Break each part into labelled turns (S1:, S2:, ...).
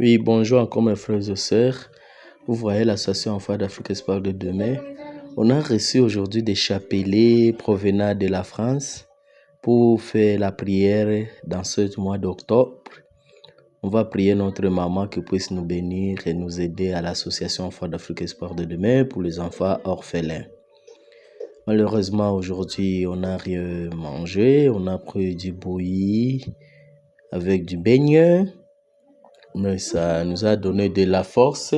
S1: Oui, bonjour encore mes frères et sœurs. Vous voyez l'association Enfants d'Afrique Espoir de demain. On a reçu aujourd'hui des chapelets provenant de la France pour faire la prière dans ce mois d'octobre. On va prier notre maman qui puisse nous bénir et nous aider à l'association Enfants d'Afrique Espoir de demain pour les enfants orphelins. Malheureusement, aujourd'hui, on n'a rien mangé. On a pris du bouilli avec du beignet. Mais ça nous a donné de la force.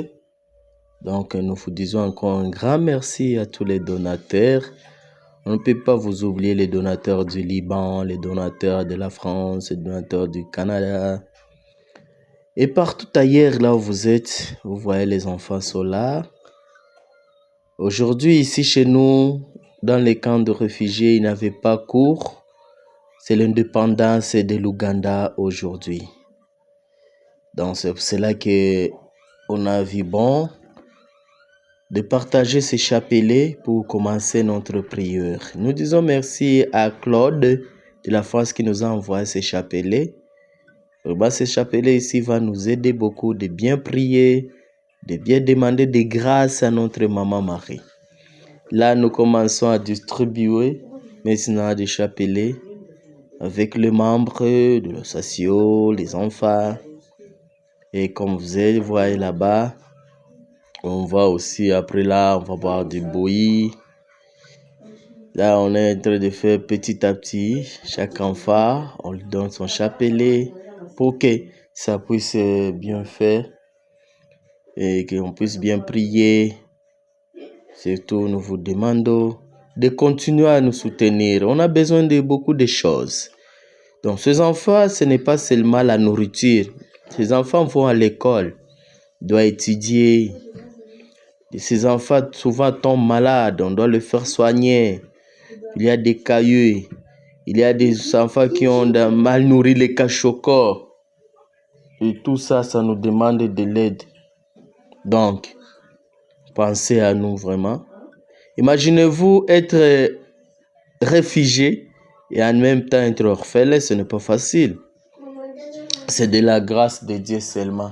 S1: Donc, nous vous disons encore un grand merci à tous les donateurs. On ne peut pas vous oublier les donateurs du Liban, les donateurs de la France, les donateurs du Canada. Et partout ailleurs, là où vous êtes, vous voyez les enfants sont là. Aujourd'hui, ici chez nous, dans les camps de réfugiés, il n'y avait pas cours. C'est l'indépendance de l'Ouganda aujourd'hui. Donc, c'est pour cela qu'on a vu bon de partager ces chapelets pour commencer notre prière. Nous disons merci à Claude de la France qui nous a envoyé ces chapelets. Ces chapelets ici vont nous aider beaucoup de bien prier, de bien demander des grâces à notre maman Marie. Là, nous commençons à distribuer maintenant des chapelets avec les membres de l'association, les enfants. Et comme vous voyez là-bas, on va aussi, après là, on va boire du bouilli. Là, on est en train de faire petit à petit. Chaque enfant, on lui donne son chapelet pour que ça puisse bien faire et qu'on puisse bien prier. Surtout, nous vous demandons de continuer à nous soutenir. On a besoin de beaucoup de choses. Donc, ces enfants, ce n'est pas seulement la nourriture. Ces enfants vont à l'école, doivent étudier. Et ces enfants souvent tombent malades, on doit les faire soigner. Il y a des cailloux, il y a des enfants qui ont mal nourri les cachots. Et tout ça, ça nous demande de l'aide. Donc, pensez à nous vraiment. Imaginez-vous être réfugié et en même temps être orphelin, ce n'est pas facile. C'est de la grâce de Dieu seulement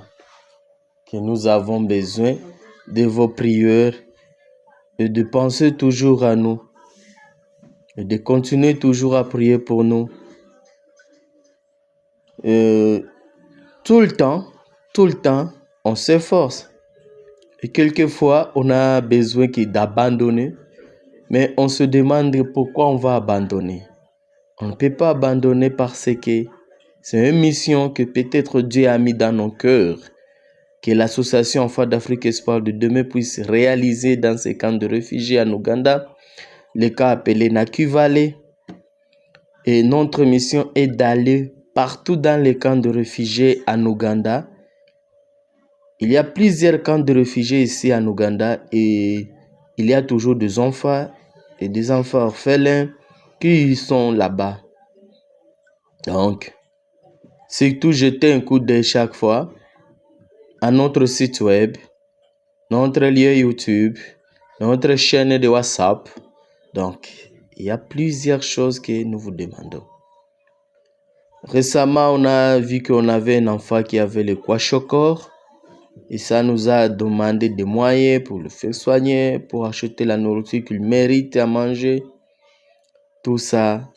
S1: que nous avons besoin de vos prières et de penser toujours à nous et de continuer toujours à prier pour nous. Tout le temps, on s'efforce. Et quelquefois, on a besoin d'abandonner, mais on se demande pourquoi on va abandonner. On ne peut pas abandonner parce que c'est une mission que peut-être Dieu a mis dans nos cœurs, que l'association Enfants d'Afrique Espoir de demain puisse réaliser dans ces camps de réfugiés en Ouganda, le cas appelé Nakivale. Et notre mission est d'aller partout dans les camps de réfugiés en Ouganda. Il y a plusieurs camps de réfugiés ici en Ouganda et il y a toujours des enfants et des enfants orphelins qui sont là-bas. Donc, surtout jeter un coup d'œil chaque fois à notre site web, notre lien YouTube, notre chaîne de WhatsApp. Donc, il y a plusieurs choses que nous vous demandons. Récemment, on a vu qu'on avait un enfant qui avait le kwashiorkor et ça nous a demandé des moyens pour le faire soigner, pour acheter la nourriture qu'il mérite à manger, tout ça.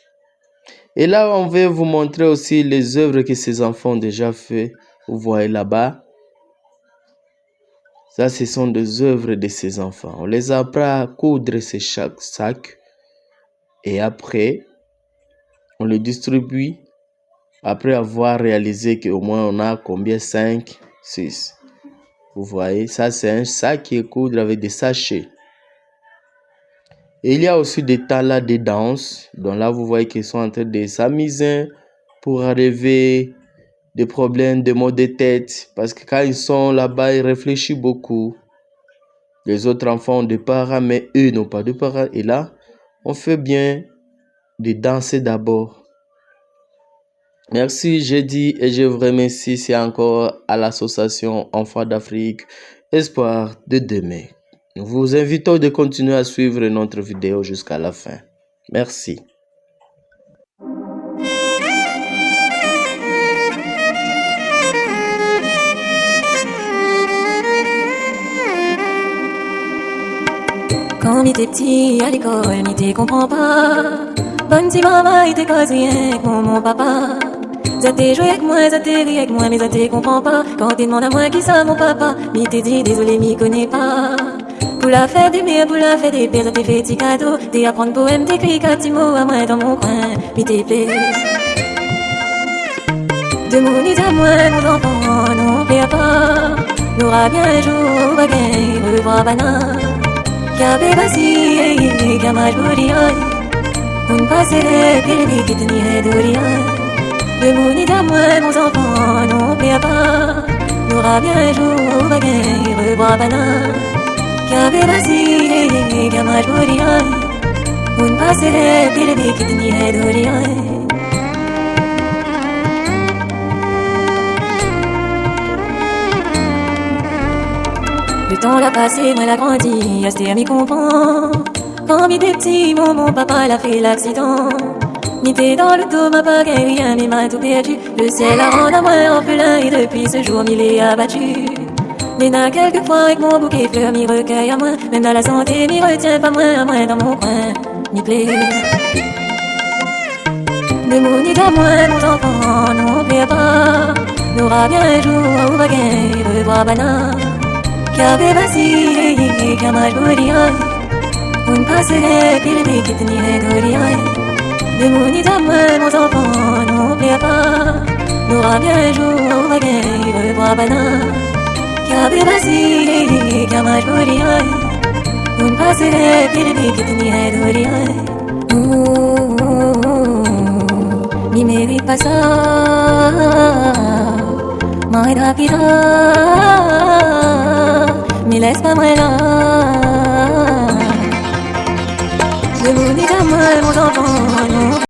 S1: Et là, on veut vous montrer aussi les œuvres que ces enfants ont déjà fait. Vous voyez là-bas. Ça, ce sont des œuvres de ces enfants. On les apprend à coudre ces sacs et après, on les distribue. Après avoir réalisé qu'au moins on a combien? 5, 6. Vous voyez, ça c'est un sac qui est coudre avec des sachets. Et il y a aussi des tas là de danses. Donc là, vous voyez qu'ils sont en train de s'amuser pour arriver des problèmes de maux de tête. Parce que quand ils sont là-bas, ils réfléchissent beaucoup. Les autres enfants ont des parents, mais eux n'ont pas de parents. Et là, on fait bien de danser d'abord. Merci, j'ai dit et je vous remercie. C'est encore à l'association Enfants d'Afrique Espoir de demain. Nous vous invitons de continuer à suivre notre vidéo jusqu'à la fin. Merci.
S2: Quand m'était petit à l'école, m'était comprends pas. Bonne petite maman était causée avec mon papa. Ça t'est joué avec moi, ça t'est ri avec moi, mais ça t'est comprends pas. Quand t'es demandé à moi qui ça mon papa, m'y t'es dit désolé, m'y connais pas. Pour la fête des mères, pour la fête des pères, ça t'est fait petit cadeau. T'es apprendre poème, t'écris quatre petits mots à moi dans mon coin, m'y t'es plaît. De mon nid à moi, mon enfant, non plaît pas. N'aura bien un jour, bagaille, revoir banane. Qu'avait vacillé, qu'à ma jolie. On passerait, puis le qui tenait de rien. De mon nid à moi, mon enfant, non plaît pas. N'aura bien un jour, bagaille, revoir banane. Qu'avait vacillé, qu'à ma jolie. On passerait, puis le qui tenait de rien. Le temps l'a passé, moi l'a grandi, resté à m'y comprendre. Quand m'y était petit, mon papa l'a fait l'accident. M'était dans le dos, m'a pas guéri, mais m'a tout perdu. Le ciel a rendu à moi orphelin et depuis ce jour m'y l'est abattu. Mais n'a quelquefois avec mon bouquet fleurs m'y recueille à moi. Même dans la santé m'y retient pas moins à moi dans mon coin, m'y plaît. De mon nid à moi, mon enfant, non plaît pas. N'aura bien un jour où bagaille, revoir banane. Qu'avait vacillé, qu'à ma jolie. On passerait, puis le qui tenait de rien. De mon nid à moi, mon enfant, non plaît pas. N'aura bien un jour où bagaille, revoir banane. Qu'avait vacillé, qu'à ma jolie. On passerait, puis le qui tenait de rien. Oh, oh, oh, m'y mérite pas ça. M'en rapide. Mais laisse pas moi là. De mon nid à moi, mon enfant, non.